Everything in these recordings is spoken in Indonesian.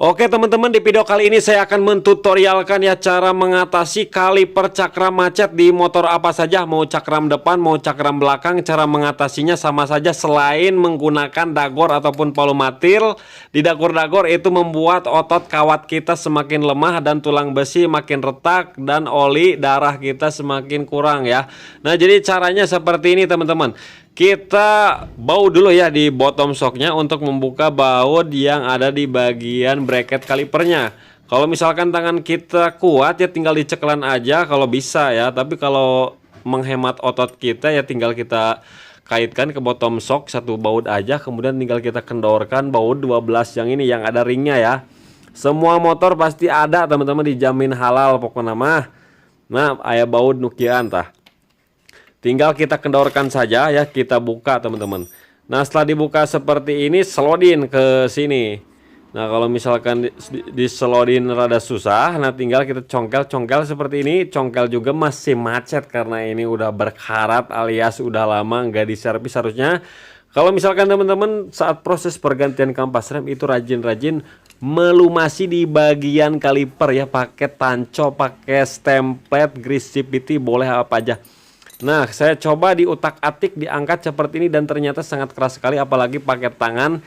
Oke teman-teman, di video kali ini saya akan mentutorialkan ya cara mengatasi kaliper cakram macet di motor apa saja. Mau cakram depan, mau cakram belakang, cara mengatasinya sama saja selain menggunakan dagor ataupun polumatil. Di dagor-dagor itu membuat otot kawat kita semakin lemah dan tulang besi makin retak dan oli darah kita semakin kurang ya. Nah jadi caranya seperti ini teman-teman. Kita baut dulu ya di bottom shocknya untuk membuka baut yang ada di bagian bracket kalipernya. Kalau misalkan tangan kita kuat ya tinggal diceklan aja kalau bisa ya. Tapi kalau menghemat otot kita ya tinggal kita kaitkan ke bottom shock satu baut aja. Kemudian tinggal kita kendorkan baut 12 yang ini yang ada ringnya ya. Semua motor pasti ada teman-teman, dijamin halal pokoknya mah. Nah aya baut nukian tah. Tinggal kita kendorkan saja ya, kita buka teman-teman. Nah setelah dibuka seperti ini, selodin ke sini. Nah kalau misalkan diselodin rada susah, nah tinggal kita congkel-congkel seperti ini. Congkel juga masih macet karena ini udah berkarat alias udah lama nggak diservis harusnya. Kalau misalkan teman-teman saat proses pergantian kampas rem itu rajin-rajin melumasi di bagian kaliper ya, pakai tanco, pakai stemplet, grease CVT, boleh apa aja. Nah saya coba diutak-atik diangkat seperti ini dan ternyata sangat keras sekali, apalagi pakai tangan.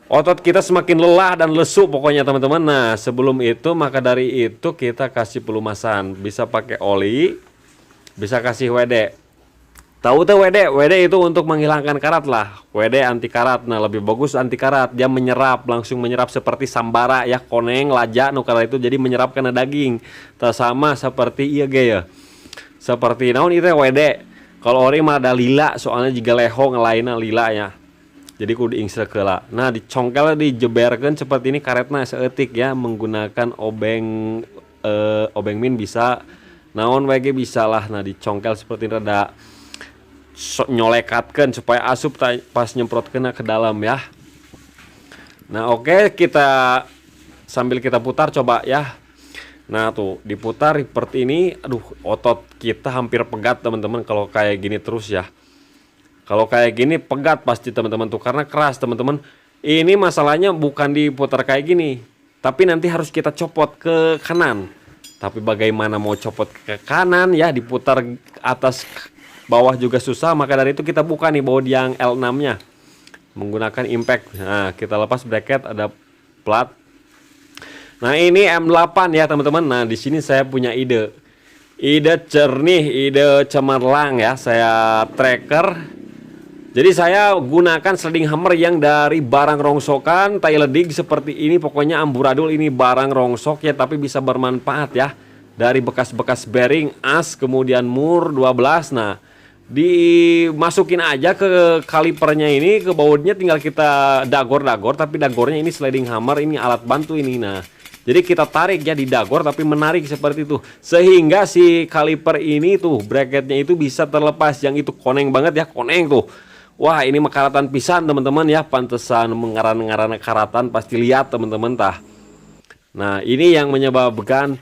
Otot kita semakin lelah dan lesu pokoknya teman-teman. Nah sebelum itu maka dari itu kita kasih pelumasan, bisa pakai oli, bisa kasih WD. Tahu tuh WD? WD itu untuk menghilangkan karat lah. WD anti karat. Nah lebih bagus anti karat, dia menyerap, langsung menyerap seperti sambara ya, koneng, laja, nukar itu jadi menyerap kena daging. Tak sama seperti iya ya. Seperti naon itu WD. Kalau ori mah ada lila, soalnya jika leho ngelainna lila ya. Jadi kudu diingsel keula. Nah dicongkel dijeberkeun seperti ini karetna seeutik ya, menggunakan obeng obeng min bisa, naon WG bisa lah. Nah dicongkel seperti ini rada nyolekatkeun supaya asup pas nyemprotkeun ke dalam ya. Nah oke, kita sambil kita putar coba ya. Nah tuh diputar seperti ini, aduh otot kita hampir pegat teman-teman kalau kayak gini terus ya. Kalau kayak gini pegat pasti teman-teman tuh karena keras teman-teman. Ini masalahnya bukan diputar kayak gini, tapi nanti harus kita copot ke kanan. Tapi bagaimana mau copot ke kanan ya, diputar atas bawah juga susah. Maka dari itu kita buka nih baut yang L6-nya menggunakan impact. Nah kita lepas bracket, ada plat. Nah ini M8 ya teman-teman. Nah di sini saya punya ide jernih, ide cemerlang ya. Saya tracker. Jadi saya gunakan sliding hammer yang dari barang rongsokan, tai ledig seperti ini. Pokoknya amburadul ini barang rongsok ya, tapi bisa bermanfaat ya. Dari bekas-bekas bearing, as, kemudian mur 12. Nah dimasukin aja ke kalipernya ini, ke bautnya tinggal kita dagor-dagor. Tapi dagornya ini sliding hammer, ini alat bantu ini. Nah jadi kita tarik ya di dagor tapi menarik seperti itu. Sehingga si kaliper ini tuh bracketnya itu bisa terlepas. Yang itu koneng banget ya, koneng tuh. Wah ini karatan pisan teman-teman ya. Pantesan mengaran-ngaran karatan, pasti lihat teman-teman tah. Nah ini yang menyebabkan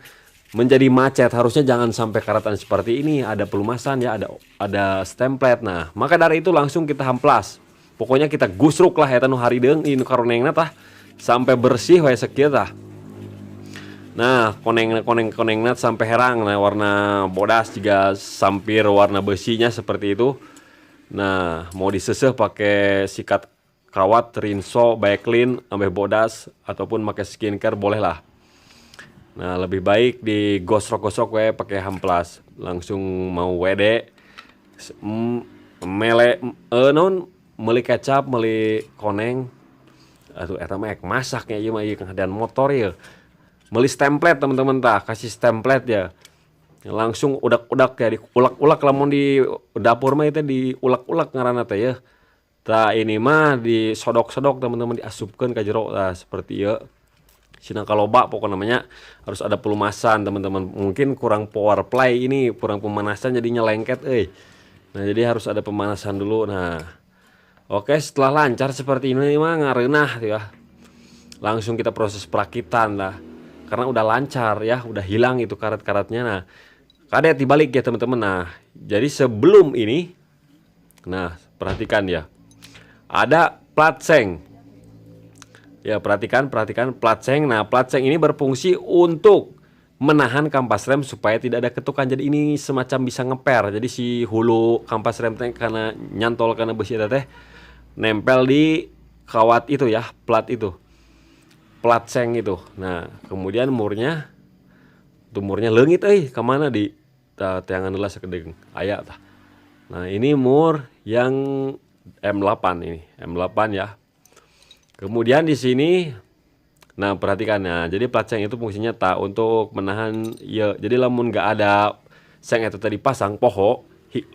menjadi macet. Harusnya jangan sampai karatan seperti ini. Ada pelumasan ya, ada stemplet. Nah maka dari itu langsung kita hamplas. Pokoknya kita gusruk lah ya tanu harideung ini karonengna tah sampai bersih wae sakieu tah. Nah koneng nat sampai herang. Nah warna bodas juga sampir warna besinya seperti itu. Nah mau diseseh pakai sikat kawat, rinso, backlin, sampai bodas ataupun pakai skincare boleh lah. Nah lebih baik digosok-gosok we pakai hamplas. Langsung mau WD mele non meuli kecap, meuli koneng. Atuh eta mah ek masaknya ieu mah ieu keadaan motor ya. Meuli stemplet teman-teman tah, kasih stemplet ya. Langsung udak-udak ya, diulak-ulak lamun di dapur mah itu diulak-ulak ngaranna teh ya. Tah ini mah disodok-sodok teman-teman, diasupkeun ka jero tah seperti ieu. Sina kaloba pokoknya namanya harus ada pelumasan teman-teman. Mungkin kurang power play ini, kurang pemanasan jadinya lengket euy. Nah jadi harus ada pemanasan dulu. Nah oke, setelah lancar seperti ini mah ngareunah ya. Langsung kita proses perakitan lah. Karena udah lancar ya, udah hilang itu karat-karatnya. Nah, kadet dibalik ya teman-teman. Nah, jadi sebelum ini, nah perhatikan ya, ada plat seng. Ya, perhatikan plat seng. Nah, plat seng ini berfungsi untuk menahan kampas rem supaya tidak ada ketukan. Jadi ini semacam bisa ngeper. Jadi si hulu kampas rem teh karena nyantol karena besi teh nempel di kawat itu ya, plat itu. Plat seng itu. Nah, kemudian murnya leungit kemana di tiangan heula sakedeung aya tah. Nah, ini mur yang M8 ini, M8 ya. Kemudian di sini, nah perhatikan ya, jadi plat seng itu fungsinya untuk menahan ya. Jadi lamun nggak ada seng itu tadi pasang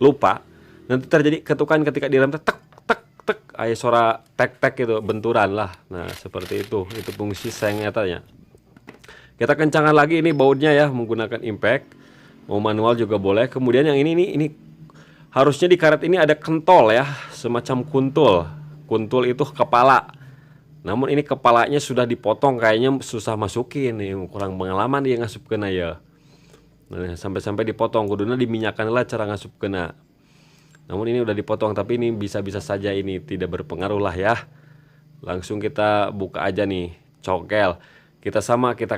lupa, nanti terjadi ketukan ketika direm tek tek tek, aya suara tek tek itu benturan lah. Nah seperti itu fungsi seng etanya. Kita kencangkan lagi ini bautnya ya menggunakan impact, mau manual juga boleh. Kemudian yang ini harusnya di karet ini ada kentol ya, semacam kuntul itu kepala. Namun ini kepalanya sudah dipotong, kayaknya susah masukin nih, kurang pengalaman dia ngasup kena ya. Nah, sampai dipotong, kuduna diminyakan lah cara ngasup kena. Namun ini udah dipotong, tapi ini bisa-bisa saja ini tidak berpengaruh lah ya. Langsung kita buka aja nih, cokel. Kita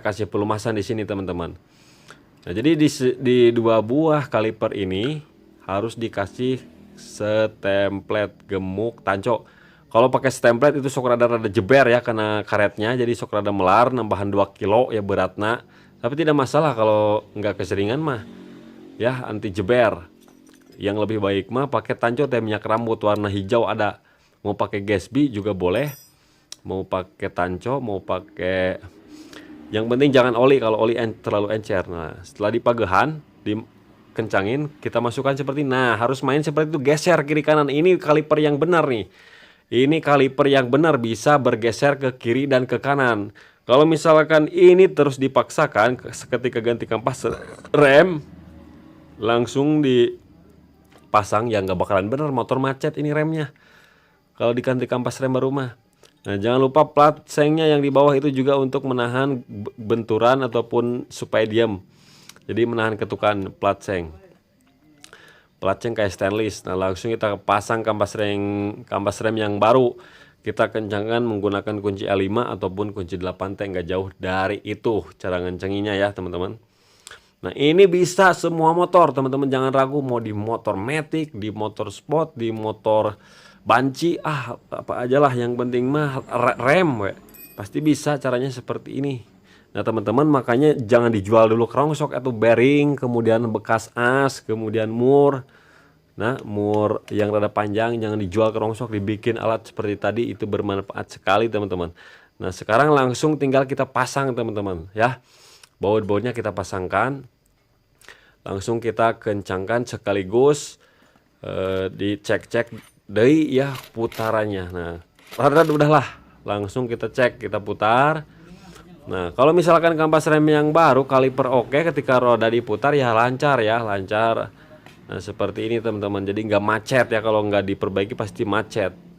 kasih pelumasan di sini teman-teman. Nah, jadi di dua buah kaliper ini harus dikasih stemplet gemuk tanco. Kalau pakai stemplet itu sok rada jeber ya karena karetnya, jadi sok rada melar, nambahan 2 kilo ya beratna. Tapi tidak masalah kalau nggak keseringan mah. Ya anti jeber. Yang lebih baik mah pakai tanco teh minyak rambut warna hijau ada. Mau pakai Gatsby juga boleh. Mau pakai tanco, mau pakai, yang penting jangan oli, kalau oli terlalu encer. Nah, setelah dipagehan, dikencangin, kita masukkan seperti ini. Nah, harus main seperti itu, geser kiri kanan. Ini kaliper yang benar nih. Ini kaliper yang benar bisa bergeser ke kiri dan ke kanan. Kalau misalkan ini terus dipaksakan ketika ganti kampas rem langsung dipasang ya nggak bakalan benar, motor macet ini remnya. Kalau diganti kampas rem baru mah. Nah, jangan lupa plat sengnya yang di bawah itu juga untuk menahan benturan ataupun supaya diam. Jadi menahan ketukan plat seng. Plat seng kayak stainless. Nah, langsung kita pasang kampas rem yang baru. Kita kencangkan menggunakan kunci A5 ataupun kunci 8T, nggak jauh dari itu cara ngencenginya ya teman-teman. Nah, ini bisa semua motor teman-teman, jangan ragu, mau di motor matic, di motor sport, di motor banci, apa aja lah, yang penting mah rem pasti bisa caranya seperti ini. Nah teman-teman, makanya jangan dijual dulu kerongsok atau bearing, kemudian bekas as, kemudian mur. Nah, mur yang rada panjang jangan dijual kerongsok, dibikin alat seperti tadi, itu bermanfaat sekali teman-teman. Nah, sekarang langsung tinggal kita pasang teman-teman ya. Baut-bautnya kita pasangkan. Langsung kita kencangkan sekaligus dicek-cek dari ya putarannya. Nah, rada udahlah, langsung kita cek, kita putar. Nah, kalau misalkan kampas rem yang baru, kaliper oke, ketika roda diputar ya lancar ya, lancar. Nah, seperti ini teman-teman. Jadi nggak macet ya, kalau nggak diperbaiki pasti macet.